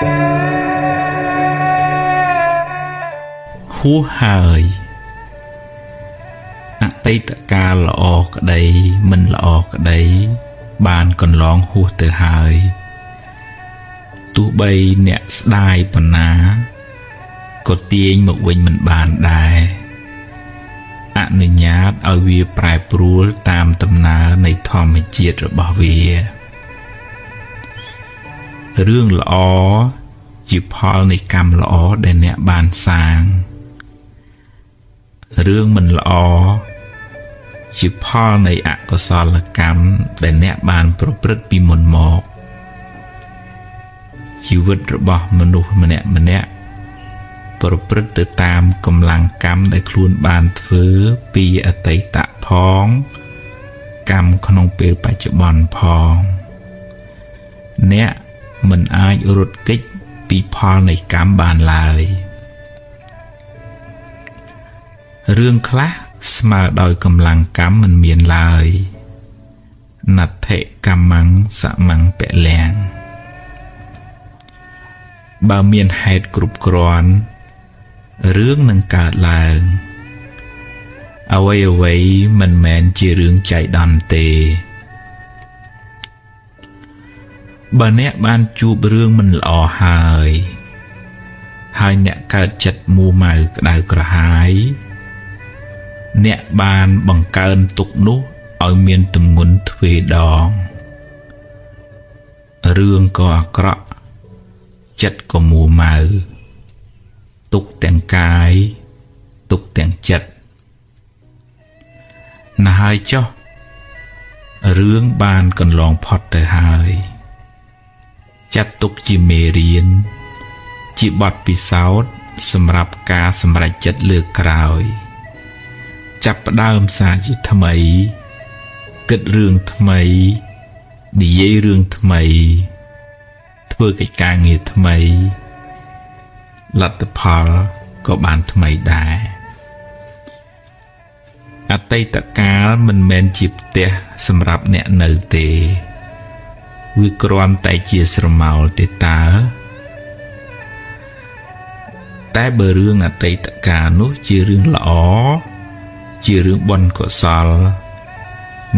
ហួសហើយអតីតកាលល្អក្តីមិនល្អក្តីបានកន្លងហួសទៅហើយទោះបីអ្នកស្ដាយប៉ុណ្ណាក៏ទាញមកវិញមិនបានដែរអនុញ្ញាតឲ្យវាប្រែប្រួលតាមដំណើរនៃធម្មជាតិរបស់វារឿងល្អជាផលនៃកម្មល្អដែលអ្នកបានសាងរឿងមិនល្អជាផលនៃអកុសលកម្មដែលអ្នកបានប្រព្រឹត្តពីមុនមកជីវិតរបស់មនុស្សម្នាក់ប្រព្រឹត្តទៅតាមកម្លាំងកម្មដែលខ្លួនបានធ្វើពីអតីតផងកម្មក្នុងពេលបច្ចុប្បន្នផងអ្នកមិនអាចរត់គេចពីផលនៃកម្មបានឡើយរឿងខ្លះស្មើដោយកម្លាំងកម្មមិនមានឡើយណដ្ឋិកម្មੰសមੰពលំបើមានហេតុគ្រប់គ្រាន់រឿងនឹងកើតឡើងអ្វីមិនមែនជារឿងចៃដន្យទេបើអ្នកបានជួបរឿងមិនល្អហើយអ្នកកើតចិត្តមួម៉ៅក្តៅក្រហាយអ្នកបានបង្កើនទុក្ខនោះឲ្យមានទម្ងន់ទ្វេដងរឿងក៏អាក្រក់ចិត្តក៏មួម៉ៅទុក្ខទាំងកាយទុក្ខទាំងចិត្តណាស់ហើយចុះរឿងបានកន្លងផុតទៅហើយចាត់ទុកជាមេរៀនជាបទពិសោធន៍សម្រាប់ការសម្រេចចិត្តលើកក្រោយចាប់ផ្ដើមសារជាថ្មីគិតរឿងថ្មីនិយាយរឿងថ្មីធ្វើកិច្ចការងារថ្មីលទ្ធផលក៏បានថ្មីដែរអតីតកាលមិនមែនជាផ្ទះសម្រាប់អ្នកនៅទេវាគ្រាន់តែជាស្រមោលទេតើតែបើរឿងអតីតកាលនោះជារឿងល្អជារឿងបុណ្យកុសល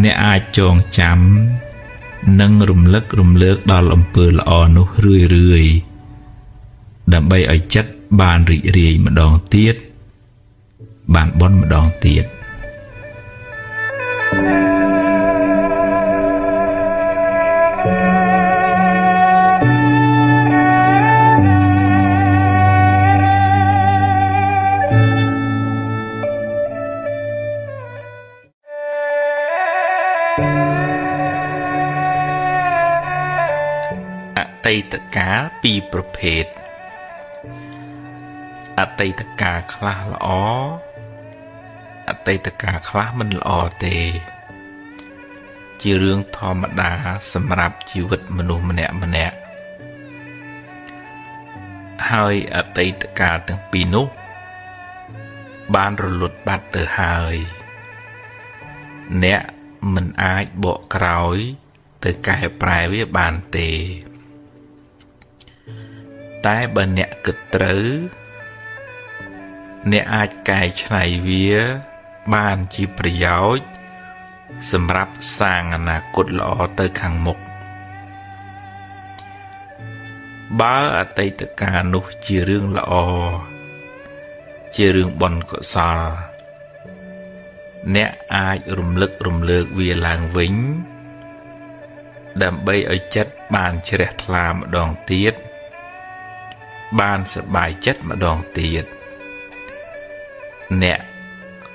អ្នកអាចចងចាំនិងរំលឹករំលើកដល់អំពើល្អនោះរឿយដើម្បីឲ្យចិត្តបានរីករាយម្ដងទៀតបានបុណ្យម្ដងទៀតអតីតកាលពីរប្រភេទអតីតកាលខ្លះល្អអតីតកាលខ្លះមិនល្អទេជារឿងធម្មតាសម្រាប់ជីវិតមនុស្សម្នាក់ហើយអតីតកាលទាំងពីរនោះបានរលត់បាត់ទៅហើយអ្នកមិនអាចបកក្រោយទៅកែប្រែវាបានទេតែបើអ្នកគិតត្រូវអ្នកអាចកែច្នៃវាបានជាប្រយោជន៍សម្រាប់សាងអនាគតល្អទៅខាងមុខបើអតីតកាលនោះជារឿងល្អជារឿងបុណ្យកុសលអ្នកអាចរំលឹករំលើកវាឡើងវិញដើម្បីឲ្យចិត្តបានជ្រះថ្លាម្ដងទៀតបានសប្បាយចិត្តម្ដងទៀតអ្នក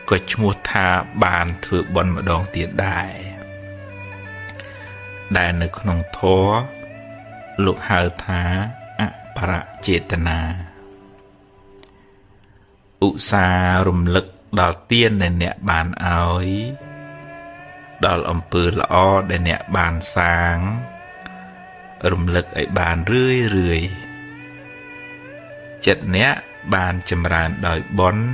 ក៏ឈ្មោះថាបានធ្វើបុណ្យម្ដងទៀតដែរដែលនៅក្នុងធម៌លោកហៅថាអបរចេតនាឧស្សាហ៍រំលឹកដល់ទានដែលអ្នកបានឲ្យដល់អំពើល្អដែលអ្នកបានសាងរំលឹកឲ្យបានរឿយចិត្តអ្នកបានចម្រើនដោយបុណ្យ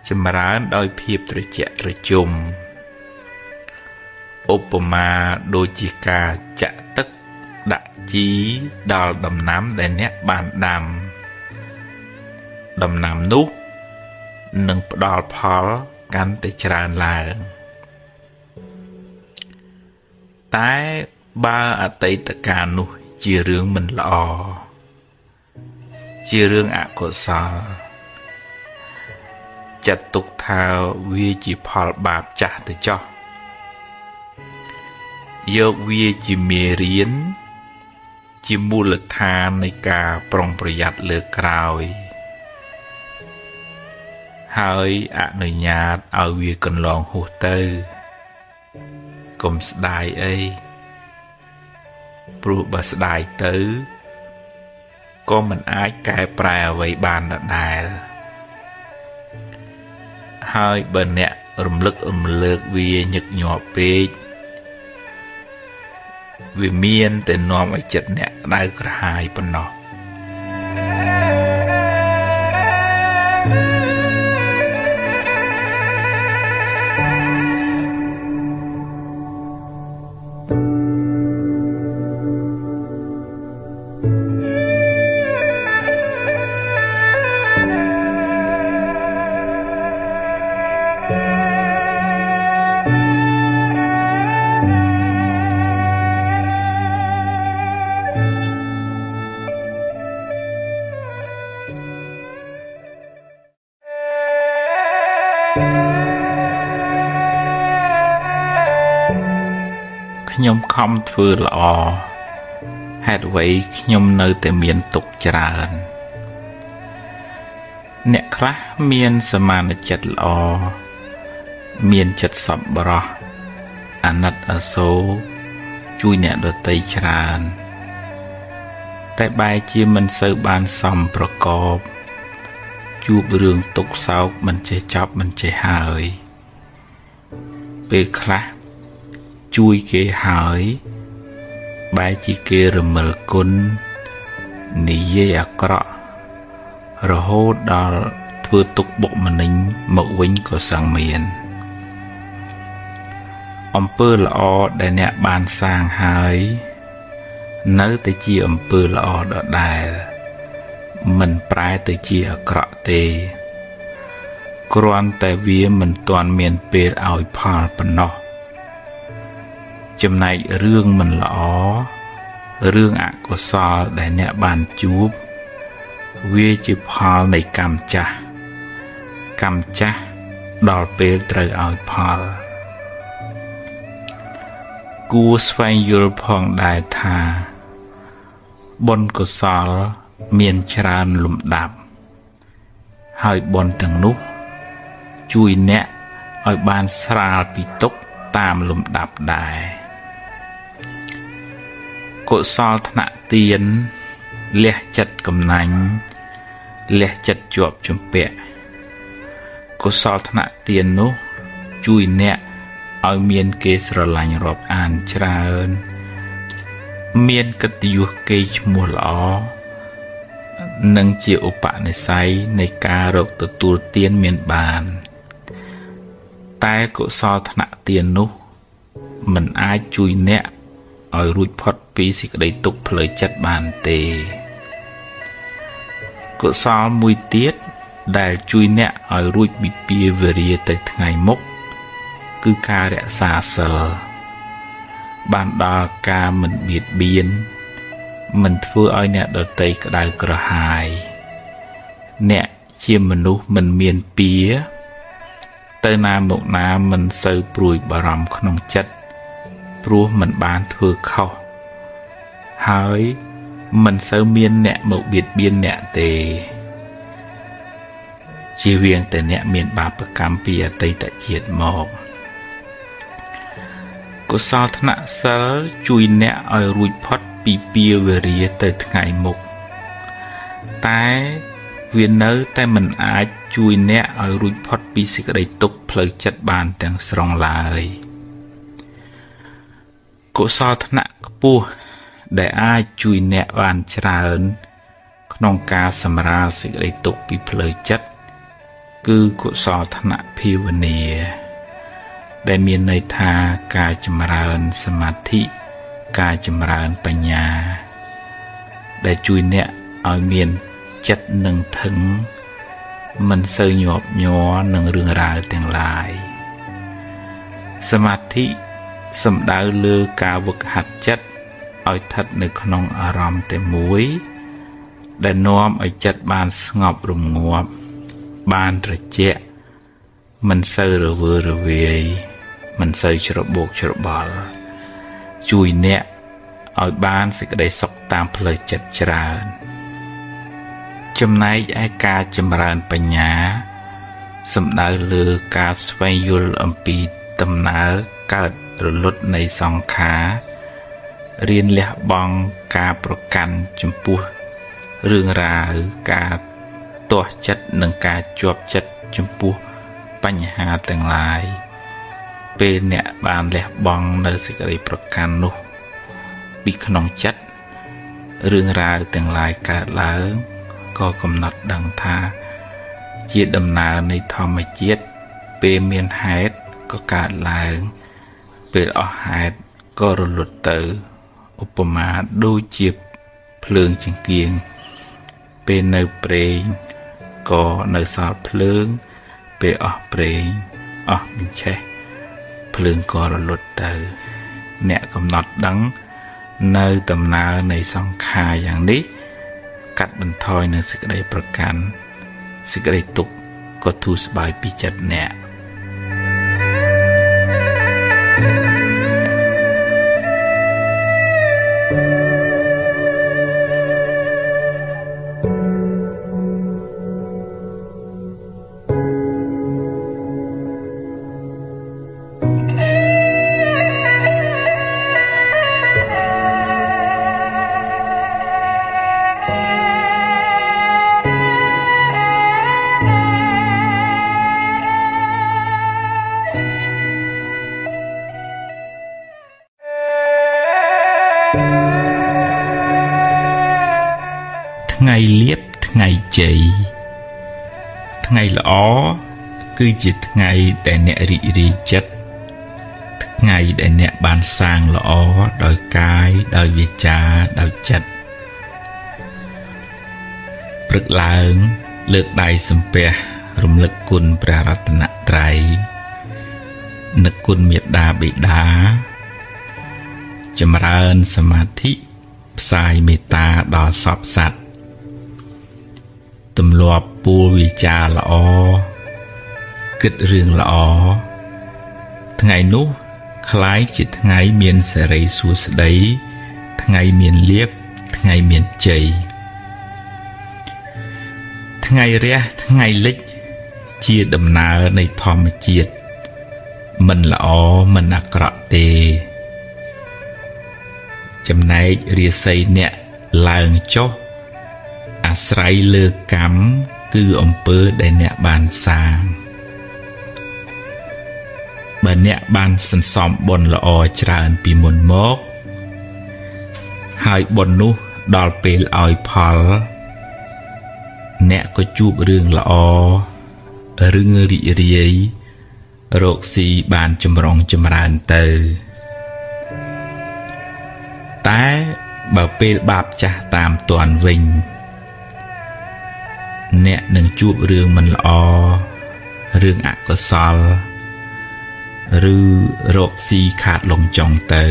ចម្រើនដោយភាពត្រជាក់ត្រជុំឧបមាដូចជាការចាក់ទឹក ដាក់ជីដល់ដំណាំដែលអ្នកបានដាំដំណាំនោះនឹងផ្ដល់ផលកាន់តែច្រើនឡើងតែបើអតីតកាលនោះជារឿងមិនល្អជារឿងអកុសលចាត់ទុកថាវាជាផលបាបចាស់ទៅចោះយកវាជាមេរៀនជាមូលដ្ឋាននៃការប្រុងប្រយ័ត្នលើក្រោយហើយអនុញ្ញាតឲ្យវាកន្លងហួសទៅកុំស្ដាយអីព្រោះបើស្ដាយទៅក៏មិនអាចកែប្រែអ្វីបានដដែលហើយបើអ្នករំលឹករំលើកវាញឹកញាប់ពេកវាមានតែនាំឲ្យចិត្តអ្នកក្តៅក្រហាយប៉ុណ្ណោះខ្ញុំខំធ្វើល្អហេតុអ្វីខ្ញុំនៅតែមានទុក្ខច្រើនអ្នកខ្លះមានសមានចិត្តល្អមានចិត្តសប្បុរសអាណិតអាសូរជួយអ្នកដទៃច្រើនតែបែរជាមិនសូវបានសមប្រកបជួបរឿងទុក្ខសោកមិនចេះចប់មិនចេះហើយពេលខ្លះជួយគេហើយបែរជាគេរមិលគុណនិយាយអាក្រក់រហូតដល់ធ្វើទុក្ខបុកម្នេញមកវិញក៏សឹងមានអំពើល្អដែលអ្នកបានសាងហើយនៅតែជាអំពើល្អដដែលមិនប្រែទៅជាអាក្រក់ទេគ្រាន់តែវាមិនទាន់មានពេលឲ្យផលប៉ុណ្ណោះចំណែករឿងមិនល្អរឿងអកុសលដែលអ្នកបានជួបវាជាផលនៃកម្មចាស់ដល់ពេលត្រូវឲ្យផលគួរស្វែងយល់ផងដែរថាបុណ្យកុសលមានច្រើនលំដាប់ហើយបុណ្យទាំងនោះជួយអ្នកឲ្យបានស្រាលពីទុក្ខតាមលំដាប់ដែរកុសលថ្នាក់ទានលះចិត្តកំណាញ់លះចិត្តជាប់ជំពាក់កុសលថ្នាក់ទាននោះជួយអ្នកឲ្យមានគេស្រឡាញ់រាប់អានច្រើនមានកិត្តិយសកេរ្តិ៍ឈ្មោះល្អនិងជាឧបនិស្ស័យនៃការរកទទួលទានមានបានតែកុសលថ្នាក់ទាននោះមិនអាចជួយអ្នកឲ្យរួចផុតពីសេចក្តីទុក្ខផ្លូវចិត្តបានទេកុសលមួយទៀតដែលជួយអ្នកឲ្យរួចពីពាវេរាទៅថ្ងៃមុខគឺការរក្សាសិលបានដល់ការមិនបៀតបៀនមិនធ្វើឲ្យអ្នកដទៃក្តៅក្រហាយអ្នកជាមនុស្សមិនមានពៀទៅណាមកណាមិនសូវព្រួយបារម្ភក្នុងចិត្តព្រោះមិនបានធ្វើខុសហើយមិនសូវមានអ្នកមកបៀតបៀនអ្នកទេជៀសវាងតែអ្នកមានបាបកម្មពីអតីតជាតិមកកុសលថ្នាក់សិលជួយអ្នកឲ្យរួចផុតពីពាវេរាទៅថ្ងៃមុខតែវានៅតែមិនអាចជួយអ្នកឲ្យរួចផុតពីសេចក្តីទុក្ខផ្លូវចិត្តបានទាំងស្រុងឡើយកុសលថ្នាក់ខ្ពស់ដែលអាចជួយអ្នកបានច្រើនក្នុងការសម្រាលសេចក្តីទុក្ខពីផ្លូវចិត្តគឺកុសលថ្នាក់ភាវនាដែលមានន័យថាការចម្រើនសមាធិ ការចម្រើនបញ្ញាដែលជួយអ្នកឲ្យមានចិត្តនឹងថឹងមិនសូវញាប់ញ័រនឹងរឿងរ៉ាវទាំងឡាយសមាធិសំដៅលើការវឹកហាត់ចិត្តឲ្យស្ថិតនៅក្នុងអារម្មណ៍តែមួយដែលនាំឲ្យចិត្តបានស្ងប់រងាប់បានត្រជាក់មិនសូវរវើរវាយមិនសូវច្របូកច្របល់ជួយអ្នកឲ្យបានសេចក្តីសុខតាមផ្លូវចិត្តច្រើនចំណែកឯការចម្រើនបញ្ញាសំដៅលើការស្វែងយល់អំពីដំណើរកើតរលត់នៃសង្ខាររៀនលះបង់ការប្រកាន់ចំពោះរឿងរ៉ាវការទាស់ចិត្តនិងការជាប់ចិត្តចំពោះបញ្ហាទាំងឡាយពេលអ្នកបានលះបង់នៅសេចក្តីប្រកាន់នោះពីក្នុងចិត្តរឿងរ៉ាវទាំងឡាយកើតឡើងក៏កំណត់ដឹងថាជាដំណើរនៃធម្មជាតិពេលមានហេតុក៏កើតឡើងពេលអស់ហេតុក៏រលត់ទៅឧបមាដូចជាភ្លើងចង្កៀងពេលនៅប្រេងក៏នៅសល់ភ្លើងពេលអស់ប្រេងអស់បញ្ឆេះភ្លើងក៏រលត់ទៅអ្នកកំណត់ដឹងនៅដំណើរនៃសង្ខារយ៉ាងនេះកាត់បន្ថយនៅសេចក្តីប្រកាន់សេចក្តីទុក្ខក៏ធូរស្បើយពីចិត្តអ្នកថ្ងៃលៀបថ្ងៃជ័យថ្ងៃល្អគឺជាថ្ងៃដែលអ្នករីករាយចិត្តថ្ងៃដែលអ្នកបានសាងល្អដោយកាយដោយវាចាដោយចិត្តព្រឹកឡើងលើកដៃសំពះរំលឹកគុណព្រះរតនត្រ័យនឹកគុណមេត្តាបិតាចម្រើនសមាធិផ្សាយមេត្តាដល់សពសត្វទម្លាប់ពួរវិចារល្អគិតរឿងល្អថ្ងៃនោះคล้ายជាថ្ងៃមានសេរីសួស្តីថ្ងៃមានលៀបថ្ងៃមានជ័យថ្ងៃរះថ្ងៃលិចជាដំណើរនៃធម្មជាតិមិនល្អមិនអាក្រក់ទេចំណែករាសីអ្នកឡើងចុះអាស្រ័យលើកម្មគឺអំពើដែលអ្នកបានសាងបើអ្នកបានសន្សំបុណ្យល្អច្រើនពីមុនមកហើយបុណ្យនោះដល់ពេលឲ្យផលអ្នកក៏ជួបរឿងល្អរឿងរីករាយរកស៊ីបានចម្រុងចម្រើនទៅតែបើពេលបាបចាស់តាមទាន់វិញអ្នកនឹងជួបរឿងមិនល្អរឿងអកុសលឬរកស៊ីខាតលំចុងទៅ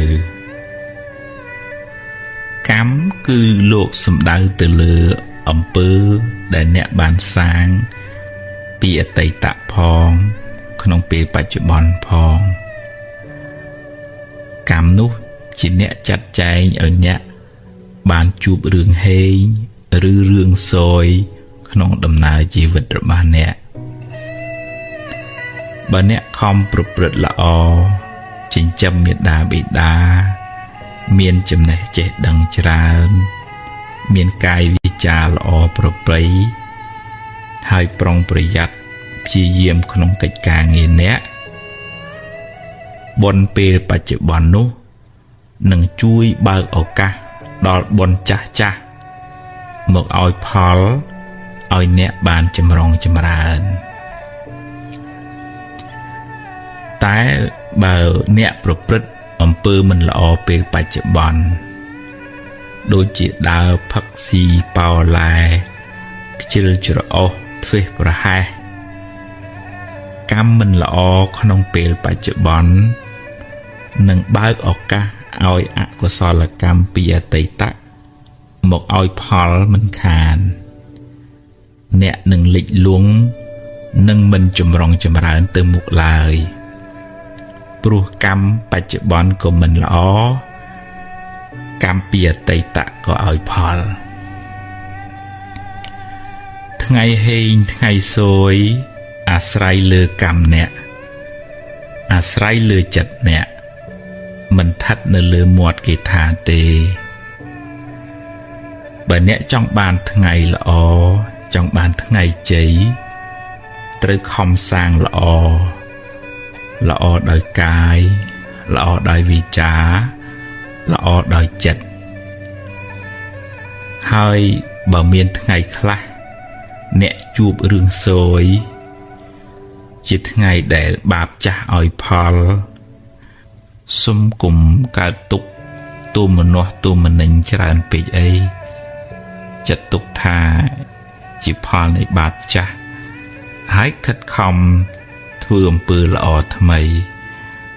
កម្មគឺលោកសំដៅទៅលើអំពើដែលអ្នកបានសាងពីអតីតផងក្នុងពេលបច្ចុប្បន្នផងកម្មនោះជាអ្នកចាត់ចែងឲ្យអ្នកបានជួបរឿងហេងឬរឿងសោយក្នុងដំណើរជីវិតរបស់អ្នកបើអ្នកខំប្រព្រឹត្តល្អចិញ្ចឹមមេត្តាបិតាមានចំណេះចេះដឹងច្រើនមានកាយវាចាល្អប្រពៃហើយប្រុងប្រយ័ត្នព្យាយាមក្នុងកិច្ចការងារអ្នកបុណ្យពេលបច្ចុប្បន្ននោះនឹងជួយបើកឱកាសដល់បុណ្យចាស់ចាស់មកឲ្យផលឲ្យអ្នកបានចម្រុងចម្រើនតែបើអ្នកប្រព្រឹត្ត អំពើមិនល្អពេលបច្ចុប្បន្នដូចជាដើរផឹកស៊ីប៉ោឡែខ្ជិលច្រអូសធ្វេសប្រហែសកម្មមិនល្អក្នុងពេលបច្ចុប្បន្ននឹងបើកឱកាសឲ្យអកុសលកម្មពីអតីតមកឲ្យផលមិនខានអ្នកនឹងលិចលង់នឹងមិនចម្រុងចម្រើនទៅមុខឡើយព្រោះកម្មបច្ចុប្បន្នក៏មិនល្អកម្មពីអតីតក៏ឲ្យផលថ្ងៃហេងថ្ងៃសួយអាស្រ័យលើកម្មអ្នកអាស្រ័យលើចិត្តអ្នកមិនឋិតនៅលើមាត់គេថាទេបើអ្នកចង់បានថ្ងៃល្អចង់បានថ្ងៃជ័យត្រូវខំសាងល្អល្អដោយកាយល្អដោយវាចាល្អដោយចិត្តហើយបើមានថ្ងៃខ្លះអ្នកជួបរឿងសោយជាថ្ងៃដែលបាបចាស់ឲ្យផលសុំគុំកើតទុក្ខទូមនោះទូមនិញច្រើនពេកអីចិត្តទុកថាជាផលនៃបាបចាស់ហើយខិតខំធ្វើអំពើល្អថ្មី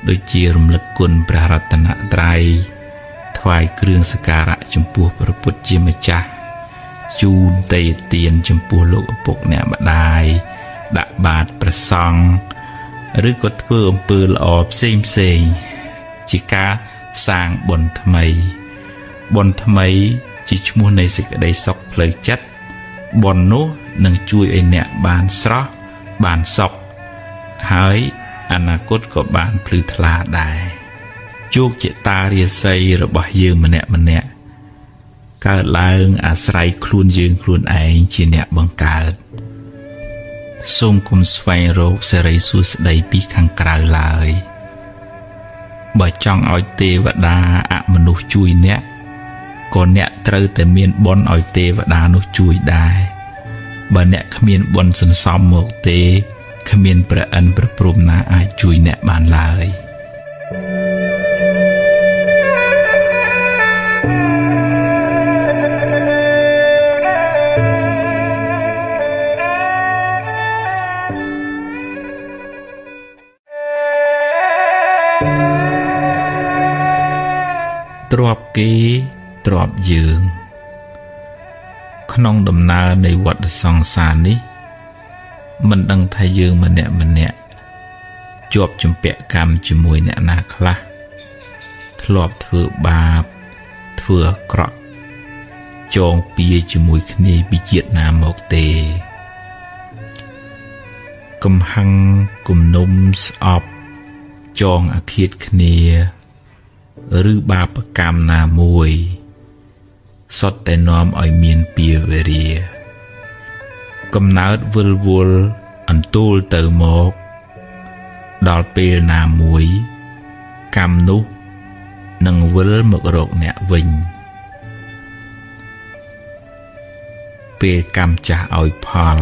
ដូចជារំលឹកគុណព្រះរតនត្រ័យថ្វាយគ្រឿងសក្ការៈចំពោះព្រះពុទ្ធជាម្ចាស់ជូនទេយ្យទានចំពោះលោកឪពុកអ្នកម្ដាយដាក់បាតព្រះសង្ឃឬក៏ធ្វើអំពើល្អផ្សេងជាការសាងបុណ្យថ្មីជាឈ្មោះនៃសេចក្តីសុខផ្លូវចិត្តបុណ្យនោះនឹងជួយឲ្យអ្នកបានស្រស់បានសុខហើយអនាគតក៏បានភ្លឺថ្លាដែរជោគជតារាសីរបស់យើងម្នាក់កើតឡើងអាស្រ័យខ្លួនយើងខ្លួនឯងជាអ្នកបង្កើតសូមគុំស្វែងរកសេរីសួស្តីពីខាងក្រៅឡើយបើចង់ឲ្យទេវតាអមនុស្សជួយអ្នកក៏អ្នកត្រូវតែមានបុណ្យឲ្យទេវតានោះជួយដែរបើអ្នកគ្មានបុណ្យសន្សំមកទេគ្មានព្រះអិនព្រះព្រហ្មណាអាចជួយអ្នកបានឡើយទ្រព្យគេទ្រព្យយើងក្នុងដំណើរនៃវដ្តសង្សារនេះមិនដឹងថាយើងម្នាក់ជាប់ជំពាក់កម្មជាមួយអ្នកណាខ្លះធ្លាប់ធ្វើបាបធ្វើអាក្រក់ចងពៀជាមួយគ្នាពីជាតិណាមកទេកំហឹងគំនុំស្អប់ចងអាឃាតគ្នាឬបាបកម្មណាមួយសុទ្ធតែនាំឲ្យមានពៀវេរាកំណើតវិលវល់អន្ទូលទៅមកដល់ពេលណាមួយកម្មនោះនឹងវិលមករកអ្នកវិញពេលកម្មចាស់ឲ្យផល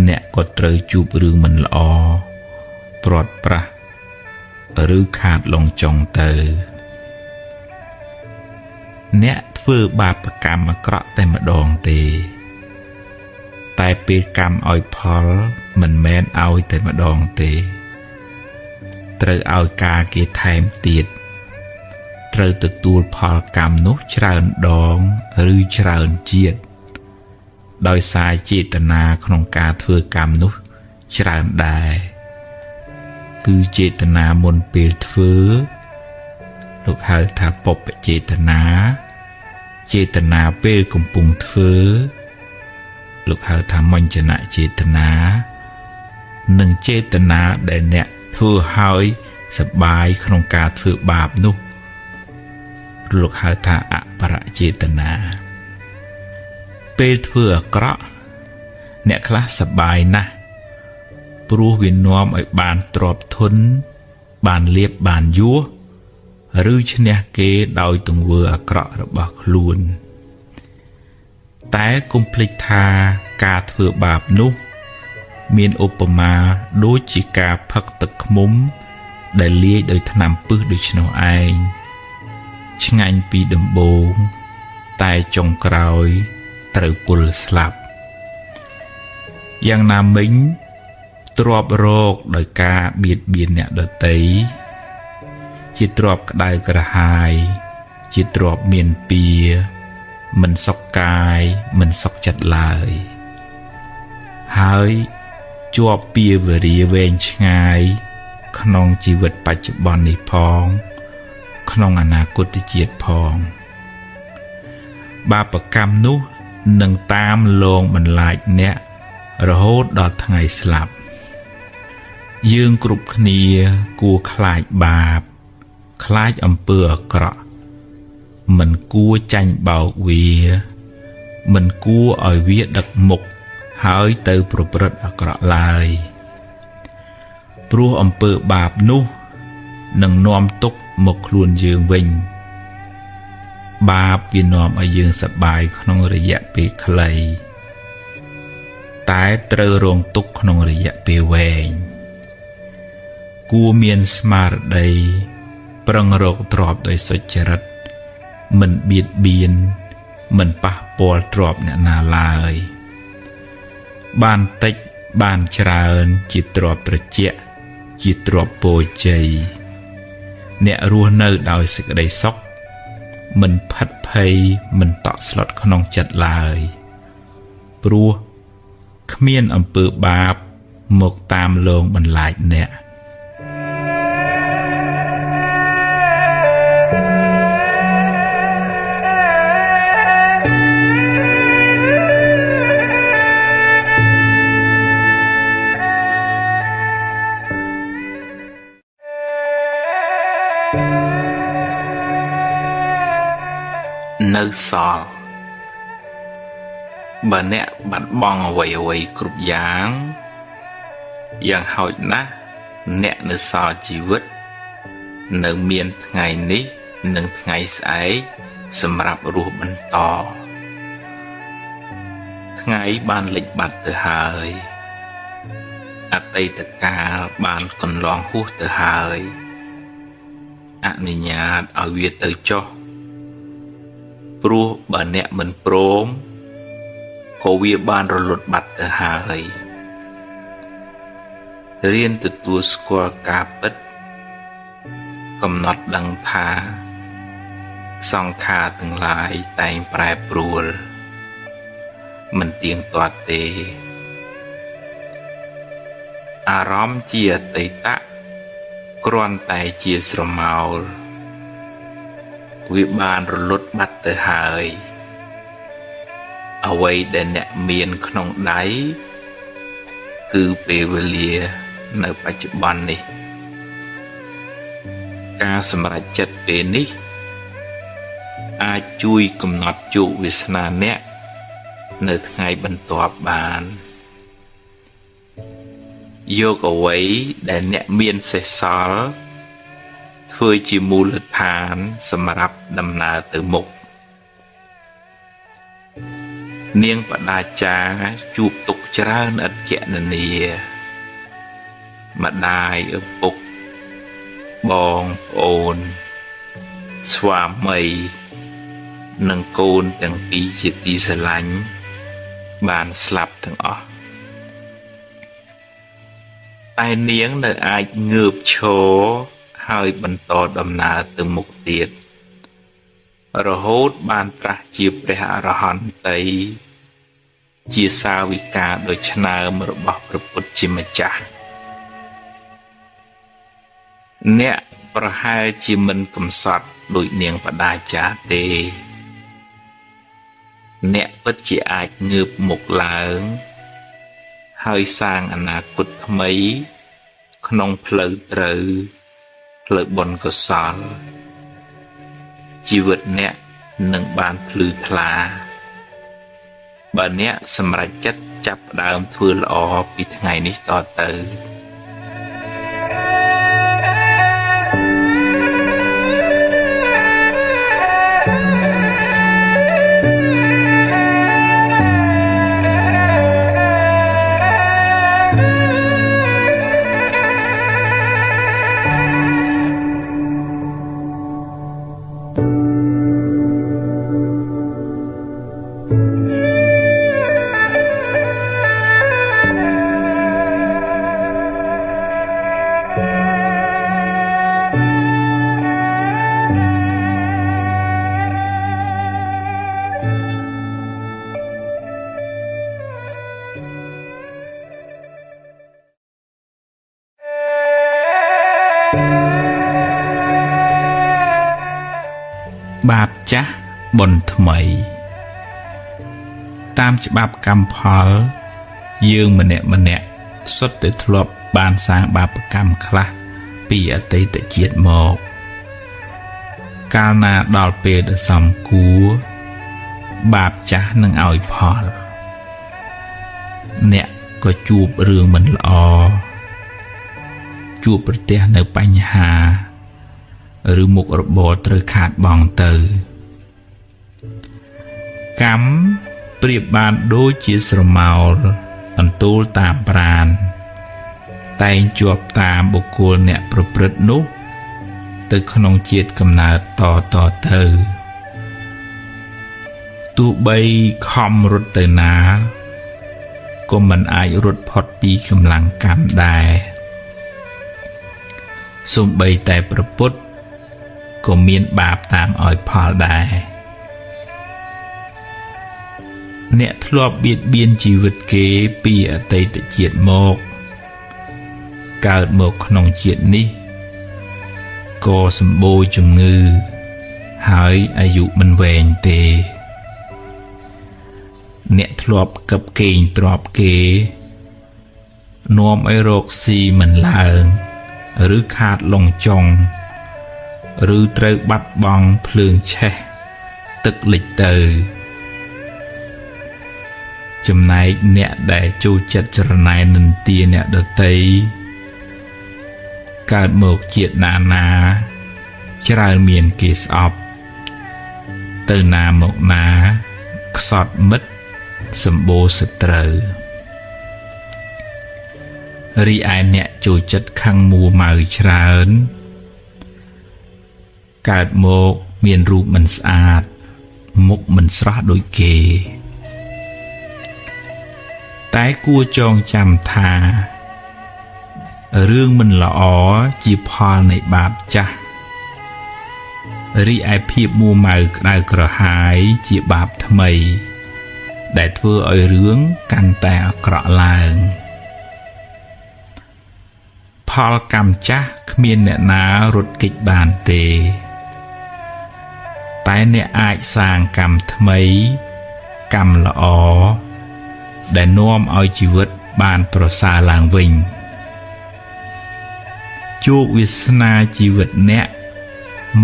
អ្នកក៏ត្រូវជួបរឿងមិនល្អព្រាត់ប្រាសឬខាតលងចុងទៅអ្នកធ្វើបាបកម្មអាក្រក់តែម្ដងទេតែពេលកម្មឲ្យផលមិនមែនឲ្យតែម្ដងទេត្រូវឲ្យការគេថែមទៀតត្រូវទទួលផលកម្មនោះច្រើនដងឬច្រើនជាតិដោយសារចេតនាក្នុងការធ្វើកម្មនោះច្រើនដែរគឺចេតនាមុនពេលធ្វើលោកហៅថាបុព្វចេតនាចេតនាពេលកំពុងធ្វើលោកហៅថាមញ្ញនចេតនានិងចេតនាដែលអ្នកធ្វើឲ្យសប្បាយក្នុងការធ្វើបាបនោះលោកហៅថាអបរចេតនាពេលធ្វើអាក្រក់អ្នកខ្លះសប្បាយណាស់ព្រោះវានាំឲ្យបានទ្រព្យធនបានលៀបបានយសឬឈ្នះគេដោយទង្វើអាក្រក់របស់ខ្លួនតែកុំភ្លេចថាការធ្វើបាបនោះមានឧបមាដូចជាការផឹកទឹកឃ្មុំ ដែលលាយដោយថ្នាំពឹសដូច្នោះឯងឆ្ងាញ់ពីដំបូងតែចុងក្រោយត្រូវពលស្លាប់យ៉ាងណាមិញទ្រពរោគដោយការបៀតបៀនអ្នកដទៃជាទ្រពក្តៅក្រហាយជាទ្រពមានពៀមិនសុខកាយមិនសុខចិត្តឡើយហើយជាប់ពៀវរាវែងឆ្ងាយក្នុងជីវិតបច្ចុប្បន្ននេះផងក្នុងអនាគតជាតិផងបាបកម្មនោះនឹងតាមលងបន្លាចអ្នករហូតដល់ថ្ងៃស្លាប់យើងគ្រប់គ្នាគួរខ្លាចបាបខ្លាចអំពើអាក្រក់មិនគួរចាញ់បោកវាមិនគួរឲ្យវាដឹកមុខហើយទៅប្រព្រឹត្តអាក្រក់ឡើយព្រោះអំពើបាបនោះនឹងនាំទុក្ខមកខ្លួនយើងវិញបាបវានាំឲ្យយើងសប្បាយក្នុងរយៈពេលខ្លីតែត្រូវរងទុក្ខក្នុងរយៈពេលវែងគួរមានស្មារតីប្រឹងរកទ្រព្យដោយសុចរិតមិនបៀតបៀនមិនប៉ះពាល់ទ្រព្យអ្នកណាឡើយបានតិចបានច្រើនជាទ្រព្យត្រជាក់ជាទ្រព្យពរជ័យអ្នករស់នៅដោយសេចក្តីសុខមិនផិតភ័យមិនតក់ស្លុតក្នុងចិត្តឡើយព្រោះគ្មានអំពើបាបមកតាមលងបន្លាចអ្នកនៅសល់បើអ្នកបាត់បង់អ្វីគ្រប់យ៉ាងហោចណាស់អ្នកនៅសល់ជីវិតនៅមានថ្ងៃនេះនិងថ្ងៃស្អែកសម្រាប់រស់បន្តថ្ងៃបានលិចបាត់ទៅហើយអតីតកាលបានកន្លងហួសទៅហើយអនុញ្ញាតឲ្យវាទៅចុះព្រោះបើអ្នកមិនព្រមក៏វាបានរលត់បាត់ទៅហើយរៀនទទួលស្គាល់ការពិតកំណត់ដឹងថាសង្ខារទាំងឡាយតែងប្រែប្រួលមិនទៀងទាត់ទេអារម្មណ៍ជាអតីតគ្រាន់តែជាស្រមោលវាបានរលត់បាត់ទៅហើយអ្វីដែលអ្នកមានក្នុងដៃគឺពេលវេលានៅបច្ចុប្បន្ននេះការសម្រេចចិត្តពេលនេះអាចជួយកំណត់ជោគវាសនាអ្នកនៅថ្ងៃបន្ទាប់បានយកអ្វីដែលអ្នកមានសេសសល់ធ្វើជាមូលដ្ឋានសម្រាប់ដំណើរទៅមុខនាងបដាចាជួបទុក្ខច្រើនឥតគណនាម្ដាយឪពុកបងប្អូនស្វាមីនិងកូនទាំងពីរជាទីស្រឡាញ់បានស្លាប់ទាំងអស់តែនាងនៅអាចងើបឈរហើយបន្តដំណើរទៅមុខទៀតរហូតបានត្រាស់ជាព្រះអរហន្តីជាសាវិកាដ៏ឆ្នើមរបស់ព្រះពុទ្ធជាម្ចាស់អ្នកប្រហែលជាមិនកំសត់ដូចនាងបដាចាទេអ្នកពិតជាអាចងើបមុខឡើងហើយសាងអនាគតថ្មីក្នុងផ្លូវត្រូវផ្លូវបុណ្យកុសលជីវិតអ្នកនឹងបានភ្លឺថ្លាបើអ្នកសម្រេចចិត្តចាប់ផ្ដើមធ្វើល្អពីថ្ងៃនេះតទៅ ចាស់បុណ្យថ្មីតាមច្បាប់កម្មផលយើងម្នាក់សុទ្ធតែធ្លាប់បានសាងបាបកម្មខ្លះពីអតីតជាតិមកកាលណាដល់ពេលដែលសមគួរបាបចាស់នឹងឲ្យផលអ្នកក៏ជួបរឿងមិនល្អជួបប្រទះនៅបញ្ហាឬមុខរបរត្រូវខាតបង់ទៅកម្មប្រៀបបានដូចជាស្រមោលអន្ទូលតាមប្រាណតែងជាប់តាមបុគ្គលអ្នកប្រព្រឹត្តនោះទៅក្នុងជាតិកំណើតតទៅទោះបីខំរត់ទៅណាក៏មិនអាចរត់ផុតពីកម្លាំងកម្មដែរសូម្បីតែព្រះពុទ្ធក៏មានបាបតាមឲ្យផលដែរអ្នកធ្លាប់បៀតបៀនជីវិតគេពីអតីតជាតិមកកើតមកក្នុងជាតិនេះក៏សម្បូរជំងឺហើយអាយុមិនវែងទេអ្នកធ្លាប់កឹបកេងទ្រព្យគេនាំឲ្យរកស៊ីមិនឡើងឬខាតលងចុងឬត្រូវបាត់បង់ភ្លើងឆេះទឹកលិចទៅចំណែកអ្នកដែលចូលចិត្តចរណែននិន្ទាអ្នកដតីកើតមកជាតិណាច្រើនមានគេស្អប់ទៅណាមកណាខ្សត់មិត្តសម្បូរសត្រូវរីឯអ្នកចូលចិត្តខឹងមួម៉ៅច្រើនកើតមកមានរូបមិនស្អាតមុខមិនស្រស់ដូចគេតែគួរចងចាំថារឿងមិនល្អជាផលនៃបាបចាស់រីឯភាពមួម៉ៅក្តៅក្រហាយជាបាបថ្មីដែលធ្វើឲ្យរឿងកាន់តែអាក្រក់ឡើងផលកម្មចាស់គ្មានអ្នកណារត់គេចបានទេតែអ្នកអាចសាងកម្មថ្មីកម្មល្អដែលនាំឲ្យជីវិតបានប្រសើរឡើងវិញជោគវាសនាជីវិតអ្នក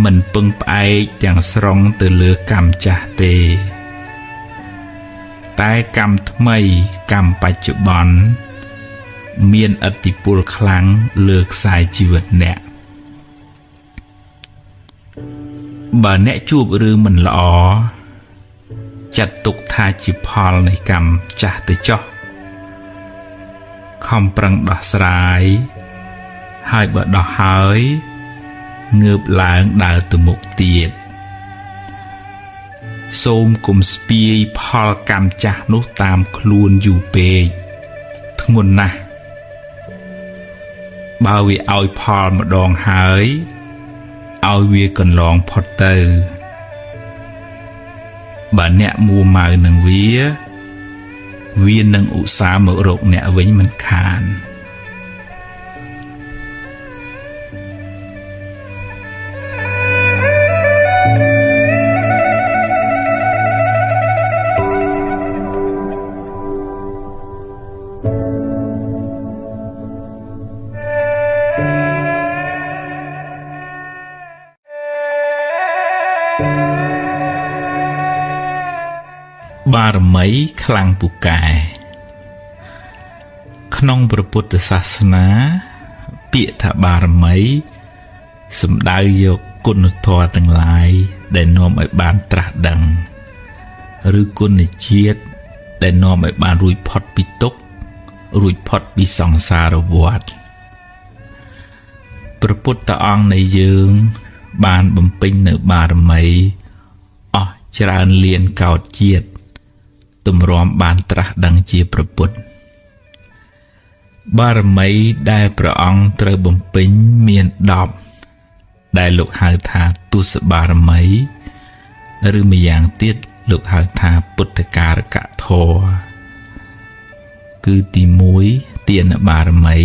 មិនពឹងផ្អែកទាំងស្រុងទៅលើកម្មចាស់ទេតែកម្មថ្មីកម្មបច្ចុប្បន្នមានឥទ្ធិពលខ្លាំងលើខ្សែជីវិតអ្នកបើអ្នកជួបរឿងមិនល្អចាត់ទុកថាជាផលនៃកម្មចាស់ទៅចុះខំប្រឹងដោះស្រាយហើយបើដោះហើយងើបឡើងដើរទៅមុខទៀតសូមកុំស្ពាយផលកម្មចាស់នោះតាមខ្លួនយូរពេកធ្ងន់ណាស់បើវាឲ្យផលម្ដងហើយឲ្យវាកន្លងផុតទៅបើអ្នកមួម៉ៅនឹងវានឹងឧស្សាហ៍មករកអ្នកវិញមិនខានបារមីខ្លាំងពូកែក្នុងព្រះពុទ្ធសាសនាពាក្យថាបារមីសំដៅយកគុណធម៌ទាំងឡាយដែលនាំឲ្យបានត្រាស់ដឹងឬគុណជាតិដែលនាំឲ្យបានរួចផុតពីទុក្ខរួចផុតពីសង្សារវដ្តព្រះពុទ្ធអង្គនៃយើងបានបំពេញនៅបារមីអស់ច្រើនលានកោដជាតិទម្រាំបានត្រាស់ដឹងជាព្រះពុទ្ធបារមីដែលព្រះអង្គត្រូវបំពេញមាន10ដែលលោកហៅថាទុសបារមីឬម្យ៉ាងទៀតលោកហៅថាពុទ្ធការកធម៌គឺទី1ទានបារមី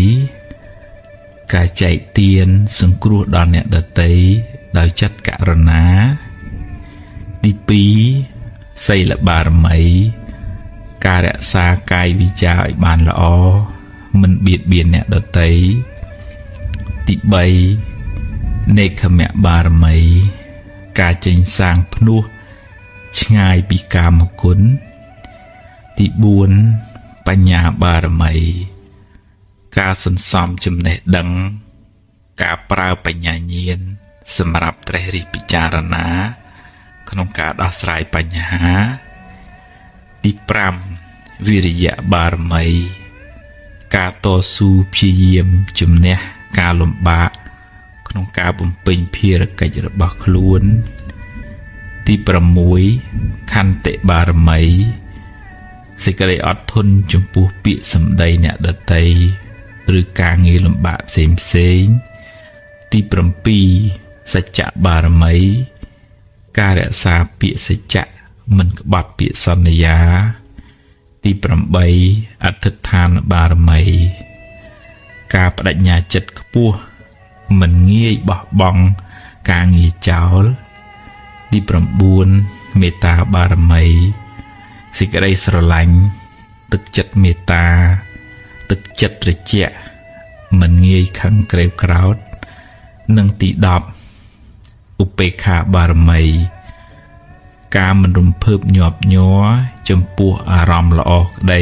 ការចែកទានសង្គ្រោះដល់អ្នកដទៃដោយចិត្តករុណា ទី2សីលបារមីការរក្សាកាយវិចារឲ្យបានល្អមិនបៀតបៀនអ្នកដទៃទី3នេក្ខមបារមីការចេញសាងភ្នោះឆ្ងាយពីកាមគុណទី4បញ្ញាបារមីការសន្សំចំណេះដឹងការប្រើបញ្ញាញាណសម្រាប់ត្រេះរិះពិចារណាក្នុងការដោះស្រាយបញ្ហាទី5វិរិយបារមីការតស៊ូព្យាយាមជំនះការលំបាកក្នុងការបំពេញភារកិច្ចរបស់ខ្លួនទី6ខន្តិបារមីសេចក្តីអត់ធន់ចំពោះពាក្យសម្ដីអ្នកដទៃឬការងារលំបាកផ្សេងទី7សច្ចៈបារមីការរក្សាពាក្យសច្ចៈមិនក្បត់ពាក្យសន្យាទី8អធិដ្ឋានបារមីការបដិញ្ញាចិត្តខ្ពស់មិនងាយបោះបង់ការងារចោលទី9មេត្តាបារមីសេចក្តីស្រឡាញ់ទឹកចិត្តមេត្តាទឹកចិត្តត្រជាក់មិនងាយខឹងក្រេវក្រោធនិងទី10ឧបេក្ខាបារមីការមិនរំភើបញាប់ញ័រចំពោះអារម្មណ៍ល្អក្តី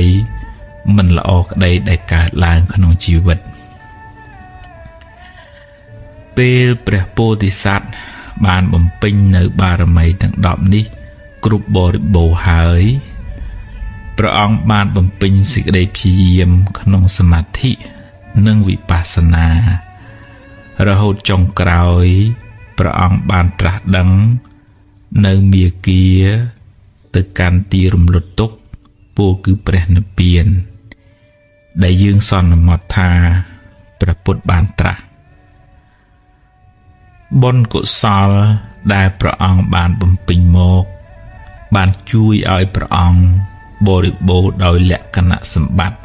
មិនល្អក្តីដែលកើតឡើងក្នុងជីវិតពេលព្រះពោធិសត្វបានបំពេញនៅបារមីទាំង10នេះគ្រប់បរិបូរណ៍ហើយព្រះអង្គបានបំពេញសេចក្តីព្យាយាមក្នុងសមាធិនិងវិបស្សនារហូតចុងក្រោយព្រះអង្គបានត្រាស់ដឹងនៅមាគ៌ាទៅកាន់ទីរំលត់ទុក្ខពោលគឺព្រះនិព្វានដែលយើងសន្មតថាព្រះពុទ្ធបានត្រាស់បុណ្យកុសលដែលព្រះអង្គបានបំពេញមកបានជួយឲ្យព្រះអង្គបរិបូរណ៍ដោយលក្ខណៈសម្បត្តិ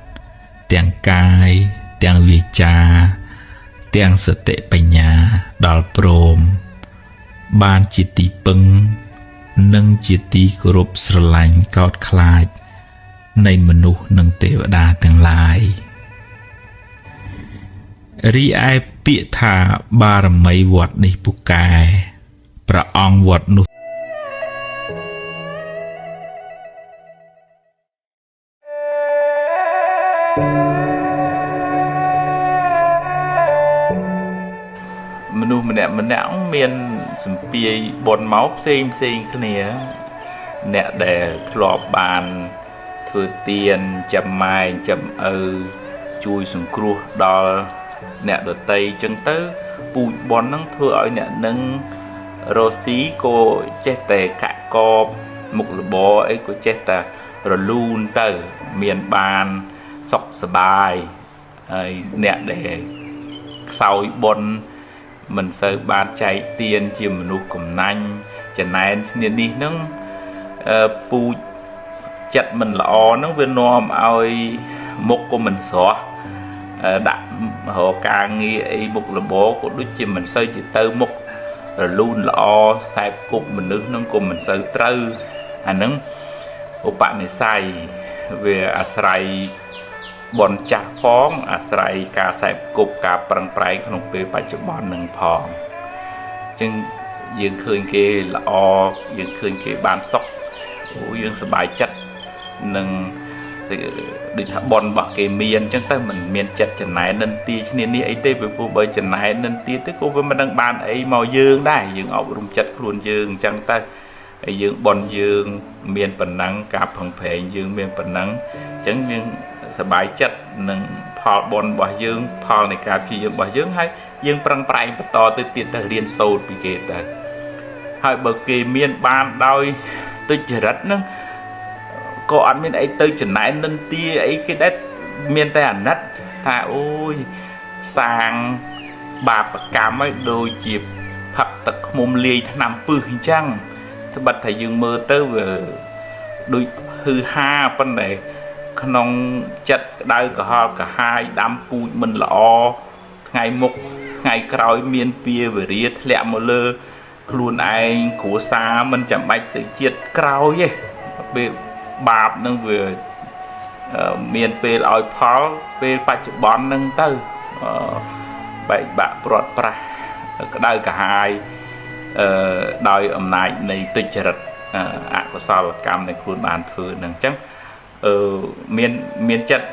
ទាំងកាយទាំងវាចាទាំងសតិបញ្ញាដល់ព្រមបានជាទីពឹងនិងជាទីគោរពស្រឡាញ់កោតខ្លាចនៃមនុស្សនិងទេវតាទាំងឡាយរីឯពាក្យថាបារមីវត្តនេះពូកែព្រះអង្គវត្តនោះមនុស្សម្នាក់មានសម្ពាយបុណ្យមកផ្សេងគ្នាអ្នកដែលធ្លាប់បានធ្វើទានចាំម៉ែចាំឪជួយសង្គ្រោះដល់អ្នកដតីចឹងទៅពូជបុណ្យហ្នឹងធ្វើឲ្យអ្នកនឹងរស់ស៊ីក៏ចេះតែកាក់កបមុខរបរអីក៏ចេះតែរលូនទៅមានបានសុខសប្បាយហើយអ្នកដែលខ្សោយបុណ្យមិនសូវបានចែកទានជាមនុស្សកំណាញ់ចំណែនស្នៀននេះហ្នឹងពូជចិត្តមិនល្អហ្នឹងវានាំឲ្យមុខក៏មិនស្រស់ដាក់រកការងារអីមុខរបរក៏ដូចជាមិនសូវជាទៅមុខរលូនល្អខ្សែគប់មនុស្សហ្នឹងក៏មិនសូវត្រូវអាហ្នឹងឧបនិស្ស័យវាអាស្រ័យបនចាស់ផងអាស្រ័យការខ្សែគប់ការប្រឹងប្រែងក្នុងពេលបច្ចុប្បន្ននឹងផងអញ្ចឹងយើងឃើញគេល្អយើងឃើញគេបានសុខយើងសប្បាយចិត្តនឹងដូចថាបនរបស់គេមានអញ្ចឹងទៅមិនមានចិត្តចំណែននិន្ទាឈ្នានេះអីទេព្រោះបើចំណែននិន្ទាទៅក៏វាមិនដឹងបានអីមកយើងដែរយើងអប់រំចិត្តខ្លួនយើងអញ្ចឹងទៅហើយយើងបនយើងមានប៉ុណ្ណឹងការផឹងប្រែងយើងមានប៉ុណ្ណឹងអញ្ចឹងយើងសប្បាយចិត្តនឹងផលបុណ្យរបស់យើងផលនៃការព្យាយាមរបស់យើងហើយយើងប្រឹងប្រែងបន្តទៅទៀតទៅរៀនសូត្រពីគេទៅហើយបើគេមានបានដោយទុច្ចរិតហ្នឹងក៏អត់មានអីទៅចំណែននិន្ទាអីគេដែរមានតែអាណិតថាអូយសាងបាបកម្មឲ្យដូចជាផឹកទឹកឃ្មុំលាយថ្នាំពឹសអញ្ចឹងត្បិតថាយើងមើលទៅវាដូចហឺហាប៉ុន្តែក្នុងចិត្តក្តៅក្រហល់កាហាយដាំពូជមិនល្អថ្ងៃមុខថ្ងៃក្រោយមានពាវេរាធ្លាក់មកលើ ខ្លួនឯងគ្រួសារមិនចាំបាច់ទៅជាតិក្រោយទេពេលបាបនឹងវាមានពេលឲ្យផលពេលបច្ចុប្បន្ននឹងទៅបែកបាក់ព្រាត់ប្រាសក្តៅក្រហាយដោយអំណាចនៃទុច្ចរិតអកុសលកម្មនៃខ្លួនបានធ្វើនឹងអញ្ចឹងមានចិត្ត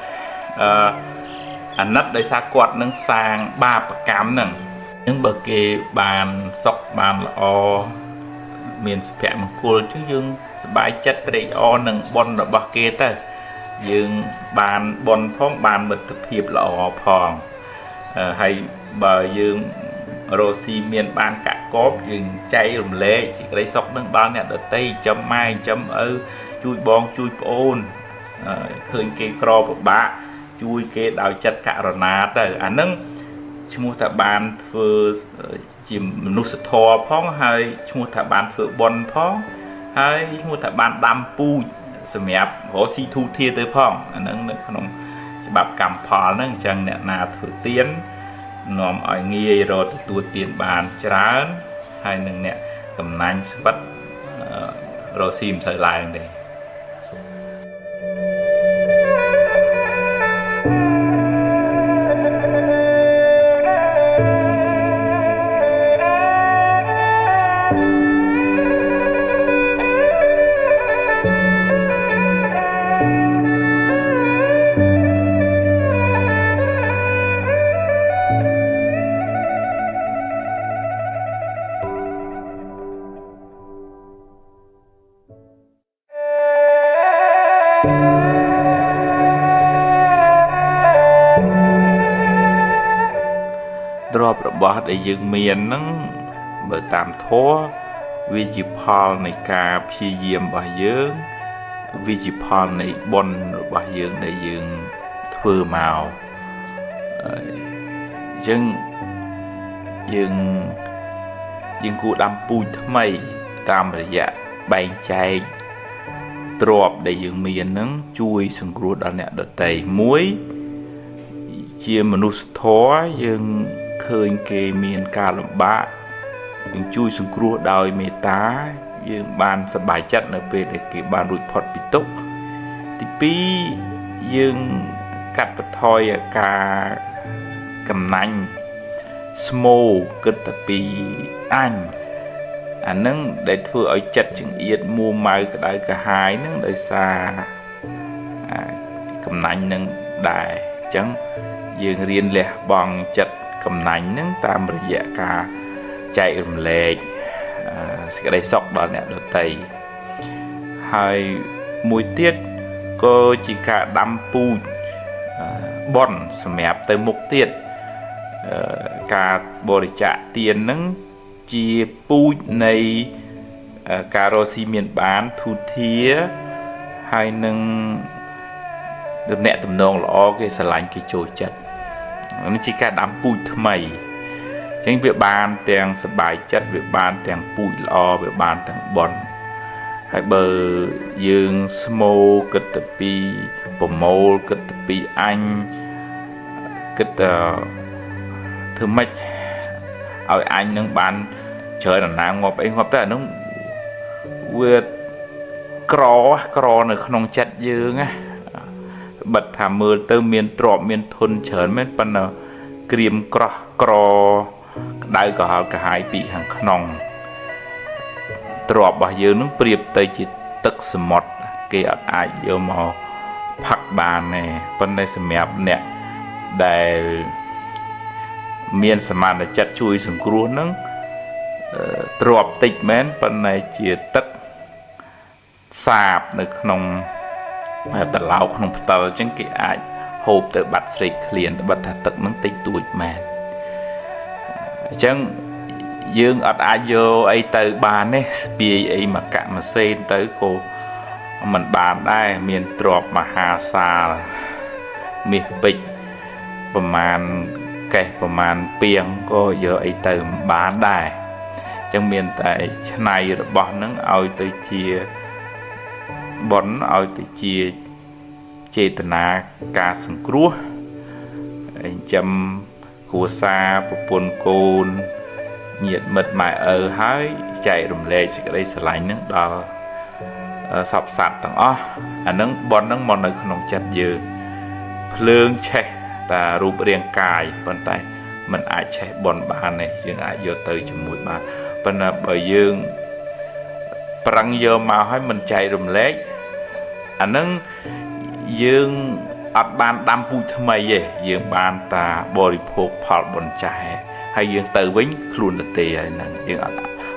អាណិតដោយសារគាត់នឹងសាងបាបកម្មនឹងអញ្ចឹងបើគេបានសុខបានល្អមានសុភមង្គលអញ្ចឹងយើងសប្បាយចិត្តត្រេកអរនឹងបុណ្យរបស់គេទៅយើងបានបុណ្យផងបានមិត្តភាពល្អផងហើយបើយើងរស់ស៊ីមានបានកកបយើងចែករំលែកសេចក្តីសុខនឹងដល់អ្នកដទៃចំម៉ែចំឪជួយបងជួយប្អូនឃើញគេក្រពិបាកជួយគេដោយចិត្តករុណាទៅអានឹងឈ្មោះថាបានធ្វើជាមនុស្សធម៌ផងហើយឈ្មោះថាបានធ្វើបុណ្យផងហើយឈ្មោះថាបានដាំពូជសម្រាប់រកស៊ីធូធាទៅផងអានឹងនៅក្នុងច្បាប់កម្មផលហ្នឹងអញ្ចឹងអ្នកណាធ្វើទាននាំឲ្យងាយរកទទួលទានបានច្រើនហើយនឹងអ្នកកំណាញ់ស្វិតរកស៊ីមិនសូវឡើងទេទ្រព្យរបស់ដែលយើងមានហ្នឹងបើតាមធម៌វាជាផលនៃការព្យាយាមរបស់យើងវាជាផលនៃបុណ្យរបស់យើងដែលយើងធ្វើមកអញ្ចឹងយើងគួរដាំពូជថ្មីតាមរយៈបែងចែកទ្រព្យដែលយើងមានហ្នឹងជួយសង្គ្រោះដល់អ្នកដទៃមួយជាមនុស្សធម៌យើងឃើញគេមានការលំបាកយើងជួយសង្គ្រោះដោយមេត្តាយើងបានសប្បាយចិត្តនៅពេលដែលគេបានរួចផុតពីទុក្ខទី2យើងកាត់បន្ថយការកំណាញ់ស្មោគិតតែពីអាហ្នឹងដែលធ្វើឲ្យចិត្តចង្អៀតមួម៉ៅក្តៅក្រហាយហ្នឹងដោយសារកំណាញ់ហ្នឹងដែរអញ្ចឹងយើងរៀនលះបង់ចិត្តកំណាញ់ហ្នឹងតាមរយៈការចែករំលែកសេចក្តីសុខដល់អ្នកដទៃហើយមួយទៀតក៏ជាការដាំពូជបុណ្យសម្រាប់ទៅមុខទៀតការបរិច្ចាគទានហ្នឹងជាពូជនៃការរកស៊ីមានបានធូធាហើយនឹងទំនាក់ទំនងល្អគេស្រឡាញ់គេចូលចិត្តនេះជាការដាំពូជថ្មីអញ្ចឹងវាបានទាំងសប្បាយចិត្តវាបានទាំងពូជល្អវាបានទាំងបុណ្យហើយបើយើងស្មោគិតទៅពីប្រមូលគិតទៅពីអញគិតធ្វើម៉េចឲ្យអញនឹងបានច្រើនដំណាងងាប់អីងាប់ទៅអានោះវាក្រនៅក្នុងចិត្តយើងណាបិទថាមើលទៅមានទ្រព្យមានធនច្រើនមែនប៉ុន្តែក្រៀមក្រោះក្រក្តៅក្រហល់ក្រហាយពីខាងក្នុងទ្រព្យរបស់យើងនឹងប្រៀបទៅជាទឹកសមុទ្រគេអត់អាចយកមកផឹកបានទេប៉ុន្តែសម្រាប់អ្នកដែលមានសមានចិត្តជួយសង្គ្រោះនឹងទ្រព្យតិចមែនប៉ុន្តែជាទឹកសាបនៅក្នុងតឡោក្នុងផ្តិលអញ្ចឹងគេអាចហូបទៅបាត់ស្រេកឃ្លានតែថាទឹកនឹងតិចតួចមែនអញ្ចឹងយើងអត់អាចយកអីទៅបានទេស្ពាយអីមកកាក់មកសេនទៅក៏មិនបានដែរមានទ្រព្យមហាសាលមាសពេជ្រប្រមាណកេះប្រមាណពាងក៏យកអីទៅមិនបានដែរអញ្ចឹងមានតែឆ្នៃរបស់នឹងឲ្យទៅជាបុណ្យឲ្យទៅជាចេតនាការសង្គ្រោះចិញ្ចឹមគ្រួសារប្រពន្ធកូន nhiệt mật mại ở hái chạy rùm lệ sẽ cái đây sẽ lạnh nâng đó sọc sạch tầng ó nâng bọn nâng mòn ở khổng chất dư lương chạy ta rụp riêng cài bên tay mình ai chạy bọn bàn này dương ai vô từ cho mũi bàn bên bởi dương prang vô mà hỏi mình chạy rùm lệ nâng dương ọt bàn đam bụi thơ mây về dương bàn ta bồi phục phọt bọn chạy hay dương từ vĩnh luôn là tì dương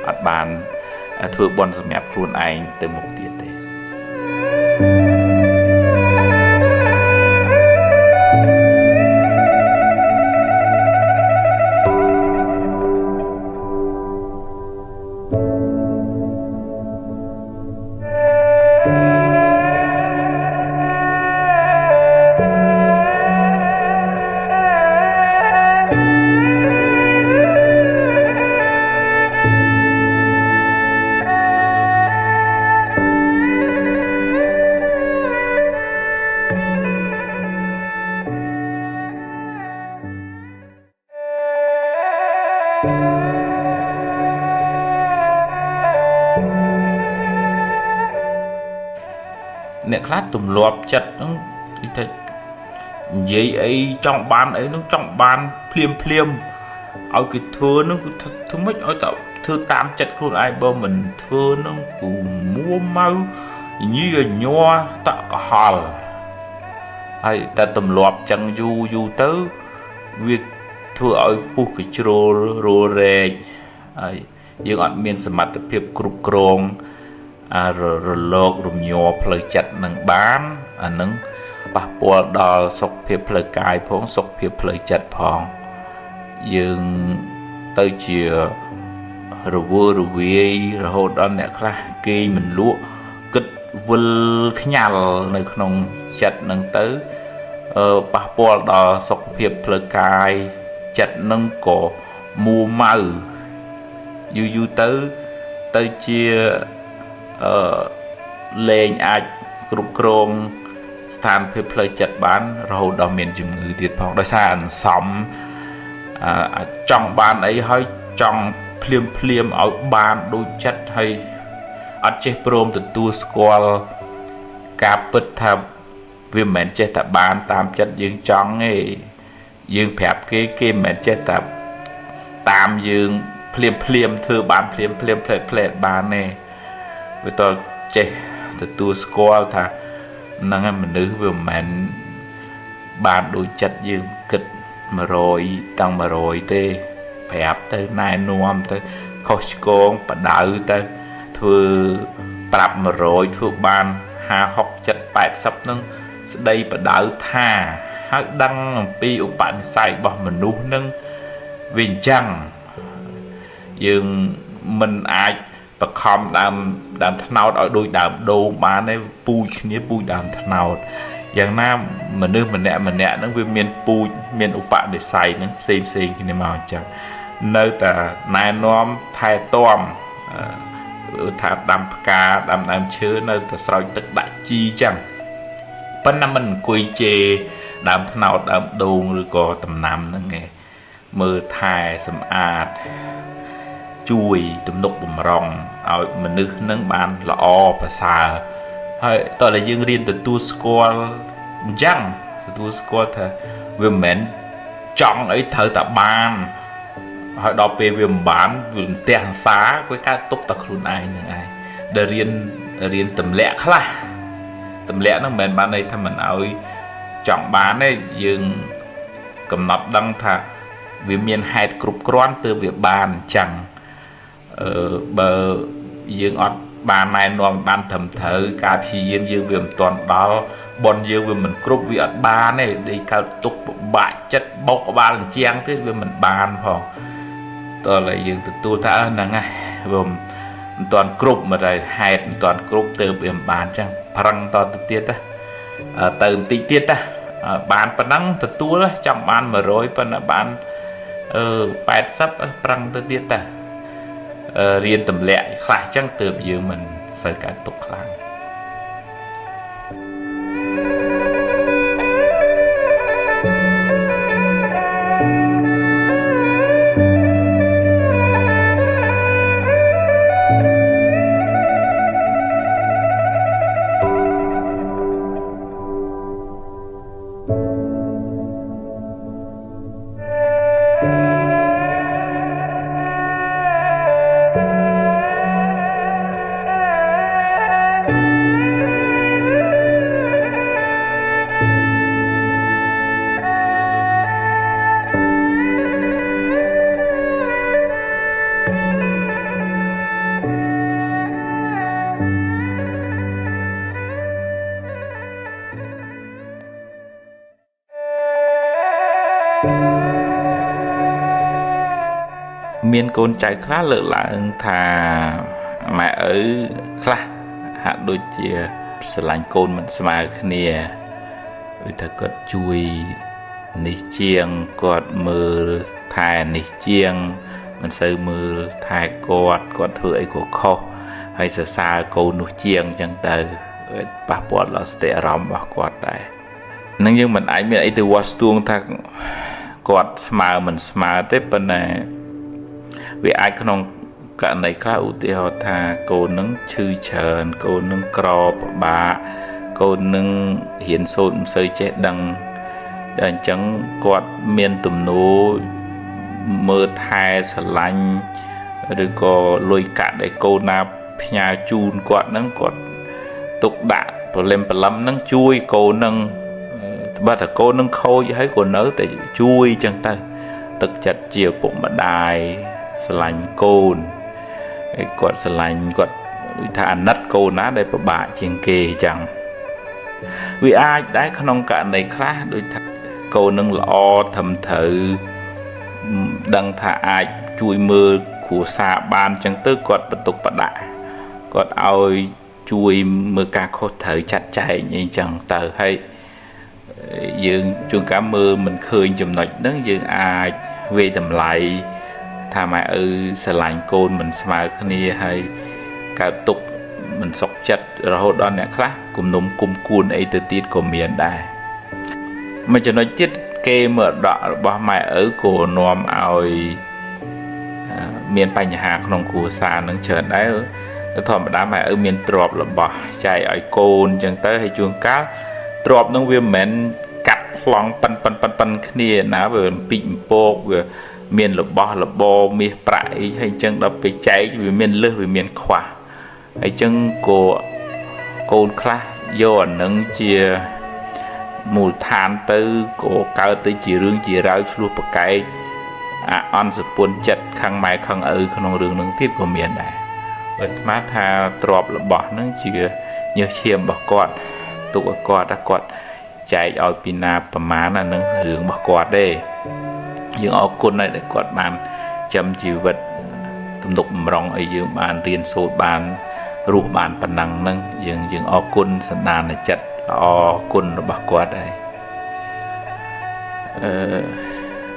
ọt bàn thưa bọn sầm mẹp luôn anh từ một tiết đấy nè khát tùm lọp chặt nó thì vậy ấy trong bàn ấy nó trong bàn phliêm ở cái thưa nó thưa mấy ở tạo thưa tam chặt luôn ai bao mình thưa nó cũng mua mau như là nho tạo cả hòl hay ta tùm lọp chẳng du tới việc thưa ở buộc cái rô rê dương ọt miền sầm mặt tập hiệp cục krong rồi lột rồi nhọ phơi chặt nâng bán nâng bạc bùa đò sọc hiệp phơi cài phong sọc hiệp phơi chặt phong dương tới chiều rồi vua rồi vi rồi hốt đó nè khá kỳ mình lúa kịch vul nhal nơiក្នុងchặt nâng tới bạc bùa đò sọc hiệp phơi cài chặt nâng cổ mua màu du tới chia lên ai cục krong than phê phơi chặt bán rồi đào miền chừng người tiệt phong đôi xa ăn sắm trong bàn ấy hơi trong phliêm ở bàn đôi chất hay ở chế prom từ tu squall cà bứt thab vì mền chế tập bàn tam chất dương trong ấy dương phép cái mền chế tập tam dương phliêm thưa bàn phliêm phê bàn này với tôi chế từ tu squall thà năng em mình nữ vừa mền bàn đôi chất dương kịch mà rồi tăng mà rồi tê phép tới nay nuông tới khó con và đợi tới thưa bạp mà rồi thưa bàn hà học chất bạp sắp nâng đây và đợi thà hát đăng pi ủ bạn xài bỏ mình nu nâng vì chăng dương mình ai và không đàm thân nào ở đôi đàm đồ mà này bùi nghĩa bùi đàm thân nào dạng nam mà nước mình nè nó với miền bùi miền ủ bạn để xài nó xem khi này màu chẳng nơi ta nai nom thay tôm thả đàm cá đàm chứa nơi ta soi tất đại chi chẳng bên năm mình quỳ chê đàm thân nào đàm đồ rồi có tầm năm nữa nghe mưa thai sầm ạt chui tụm nục bùm rong ở mình nước nâng bàn là o và xà hơi tôi là dương riêng từ tu squall răng từ tu squall thà về mến chọn ấy thở tạ bàn hỏi đọc về bán vườn tiền xá với các tốt tật luôn ai để riêng tầm lẹ khá là tầm lẹ nó mến bán này thà mình ơi chọn bán ấy dương cầm nọt đăng thà vì miền hạt cục con từ việc bàn chẳng bờ dương ọt bàn này non bàn thầm thở cả thì dương viêm toàn đó bọn dương viêm mình cướp việc ba này đi cao tục bại chất bốc có ba lần chiang thế viêm mình bàn phòng tôi là dương từ tu thả nè ngay gồm toàn cướp mà rồi hạt toàn cướp từ viêm bàn chẳng phăng toàn từ tiết á từ tí tiết á bàn phần năng từ tu đó trong bàn mà rồi phần bàn bẹt sắp phăng từ tiết à riêng tầm lẹ khai chẳng từ giờ mình sẽ cả tục lắm miên côn chạy khá lợ lạng thà mẹ ở khá hạ đôi chia sờ lạnh côn mình smile khnia vì ta có chui nỉ chiêng quạt mưa thai nỉ chiêng mình xây mưa thai quạt thưởi của kho hay sờ xa câu nụ chiêng chẳng từ bà bọt là sẽ rõm bà quạt đây nên nhưng mình ấy từ quá tuông thạc quạt smile mình smile tiếp bên này vì ai không cả này khá ưu tiên họ thà cô nâng chư trần cô nâng crop bà cô nâng hiến sôn sơi chết đằng đằng chẳng quạt miền tùm nô mơ thai sả lanh rồi có lôi cả để cô nạp nhà chun quạt nâng quạt tục đạ và lên bà lâm nâng chui cô nâng bà thà cô nâng khôi hay cô nỡ để chui chẳng ta thực chặt chiều bụng mà đài sả lanh côn quạt sả lanh quạt thà nát cô ná đây bà bạ trên kề chẳng vì ai đấy không cả này khác đôi thật cô nâng lo thầm thử đăng thả ai chui mưa của xa ban chẳng tư quạt bật tục bật đại quạt ôi chui mưa ca khô thử chặt chạy như chẳng tờ hay dương chuông cá mưa mình khơi chùm nói nâng dương ai về tầm lại thà mà sờ lạnh côn mình smile khnia hay cả tục mình sọc chặt rồi hốt đó nè khác cùng nôm cùng cuốn ấy từ tiết của miền đài mà cho nó chết kê mở đọ bỏ mày ở cổ nòm ỏi miền Tây nhà hàng không của xa nâng chờ đấy thọ mà đá mày ở miền trọp là bỏ chạy ở côn chẳng tới hay chuông cá trọp nâng viêm mến cắt lòng pan kia ná vừa pịnh bột vừa miền là bo miền prại hay chân đập bị cháy vì miền lơ vì miền khỏa hay chân của côn khá do nâng chia mùi than tư của cao tới chỉ rương chỉ ráo luôn một cái on sự buồn chật khăn mai khăn không rừng nâng thiết của miền này bởi má tha trọp là bỏ nâng chỉ như chiêm bỏ quạt tụ quạt đã quạt chạy ở pina mà là nâng hướng bỏ quạt đây nhưng ở côn này để quạt bàn chăm chịu vật tụm tục rong ở dưới bàn riêng số bàn ruột bàn phần năng nâng dừng ở côn sẵn đàn này chật ở côn nó bạc quạt đây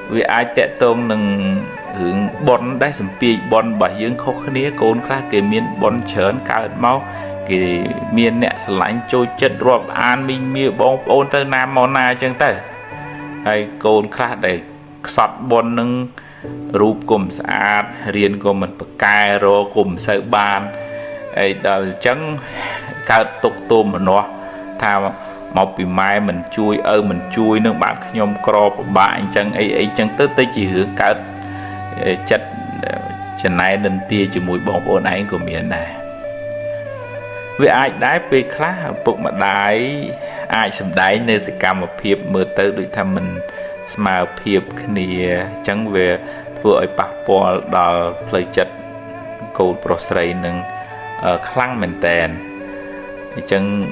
vì ai tệ tôn nâng hướng bọn đáy sầm pi bọn bởi dương khó khăn đĩa côn khác cái miền bọn chớn cao máu cái miền nè sẵn lạnh trôi chất rộp an minh miêu bóng ôn tới nam màu na chân tới hay côn khác để sọt bọn nâng rụp cùng xã riêng của mình bậc cài rồi cùng sợi bàn ấy đó chẳng cao tục tôm mà nó thao một bị mai mình chui nước bạn nhom cro bạn chẳng ấy chẳng tới chỉ hướng cao chặt chân này nên tia chỉ mũi bóng ôn ấy của miền này vì ai đái về khác bụng mà đái ai sầm đáy nên sẽ cầm một phiệp mưa tới đối tham mình smile phiệp kia chẳng về vừa bạc bò đào lời chặt câu prosray nâng khăng mình tèn chẳng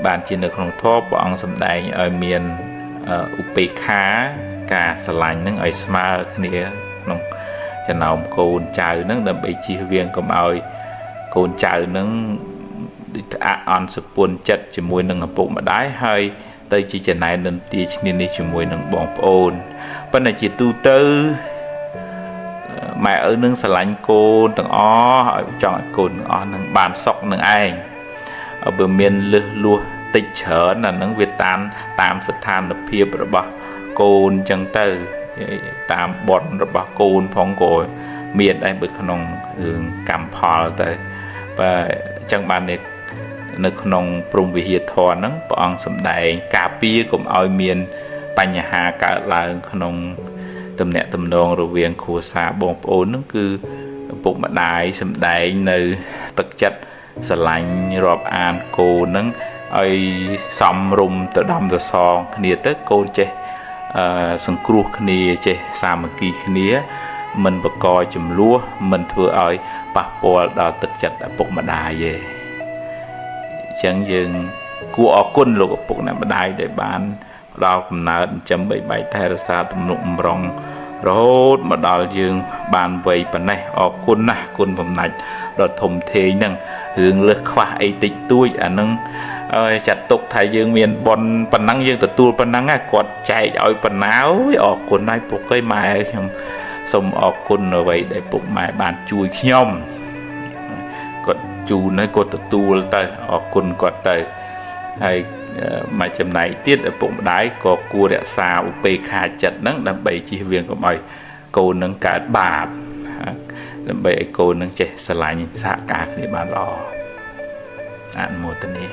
bạn chỉ được không thốt bọn sầm đáy ở miền upekha cả sờ lạnh nâng ở smile kia nông cho nào cồn chào nâng đầm bị chi viên cầm ơi cồn chào nâng on sự buồn chật chỉ mùi nâng ở bụng mà đái hơi tới chỉ chân này nên tia nên đi chỉ mùi nâng bỏng ôn bên này chỉ tu tư mẹ ở nâng sờ lạnh cồn từng ó hỏi chọn cồn ó nâng bàn sọc nâng ai ở bờ miền lúa tích chở là nâng Việt tam sự than lập hiệp rồi bà cồn chẳng từ tam bọt rồi bà cồn phong cổ miền đây bực nông cầm phò tới và chẳng bàn này nơi nông prung vì hiệp thọ nâng bọn sầm đại cà pia cũng ao miền bánh hà cả là nông tầm nẹt tầm nông rồi viên khu xa bông ôn nó cứ bụng mặt đại sầm đại nơi thực chất sờ lạnh rọp an cô nâng ai xăm rum tự đâm tự son nia tới cô chế sừng cua nia chế xa mà kỳ nia mình bật coi chùm lúa mình thừa ai bạc bò đào thực chất ở bụng mặt đại về chẳng dừng của quân lục bụng này mà đại để bán đào cầm nợ chấm bảy bảy thay ra xa tụm nụm rong រហូតមកដល់យើងបានវ័យប៉ុណ្ណេះអរគុណណាស់គុណបំណាច់ដ៏ធំធេងហ្នឹងរឿងលើសខ្វះអីតិចតួចអាហ្នឹងចាត់ទុកថាយើងមានបនប៉ុណ្ណឹងយើងទទួលប៉ុណ្ណឹងគាត់ចែកឲ្យប៉ុណ្ណាអរគុណហើយពុកអើយម៉ែខ្ញុំសូមអរគុណអ្វីដែលពុកម៉ែបានជួយខ្ញុំគាត់ជូនហើយគាត់ទទួលទៅអរគុណគាត់ទៅហើយមកចំណែកទៀតឪពុកម្ដាយក៏គួររក្សាឧបេក្ខាចិត្តហ្នឹងដើម្បីជៀសវាងកុំឲ្យកូននឹងកើតបាបដើម្បីឲ្យកូននឹងចេះស្រឡាញ់សហការគ្នាបានល្អអនុមោទនា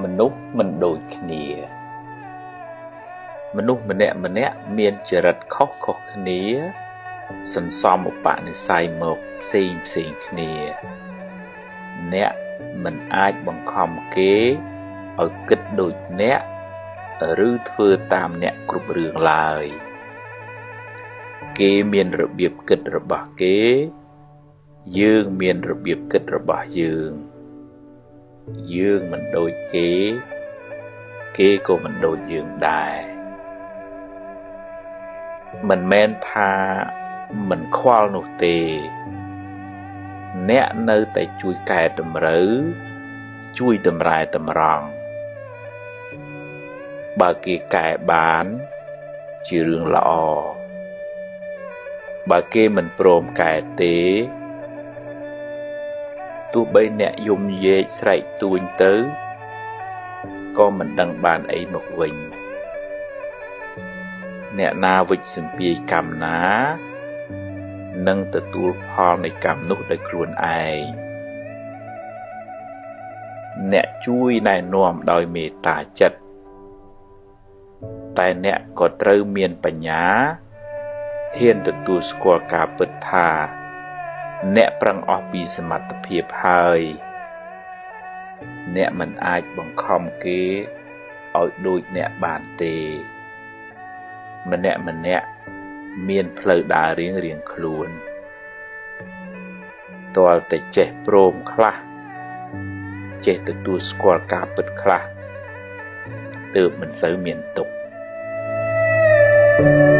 មនុស្សមិនដូចគ្នាមនុស្សម្នាក់មានចរិតខុសគ្នាសន្សំឧបនិស្ស័យមកផ្សេងគ្នាអ្នកមិនអាចបង្ខំគេឲ្យគិតដូចអ្នកឬធ្វើតាមអ្នកគ្រប់រឿងឡើយគេមានរបៀបគិតរបស់គេយើងមានរបៀបគិតរបស់យើងមិនដូចគេក៏មិនដូចយើងដែរមិនមែនថាមិនខ្វល់នោះទេអ្នកនៅតែជួយកែតម្រូវជួយតម្រែតម្រង់បើគេកែបានជារឿងល្អបើគេមិនព្រមកែទេទោះបីអ្នកយំយេកស្រែកទួញទៅក៏មិនដឹងបានអីមកវិញអ្នកណាវិច្ចសម្ពាយកម្មណានឹងទទួលផលនៃកម្មនោះដោយខ្លួនឯងអ្នកជួយណែនាំដោយមេត្តាចិត្តតែអ្នកក៏ត្រូវមានបញ្ញាហ៊ានទទួលស្គាល់ការពិតថាអ្នកប្រឹងអស់ពីសមត្ថភាពហើយអ្នកមិនអាចបង្ខំគេឲ្យដូចអ្នកបានទេម្នាក់មានផ្លូវដើររៀងខ្លួនទាល់តែចេះព្រមខ្លះចេះទទួលស្គាល់ការពិតខ្លះទើបមិនសូវមានទុក្ខ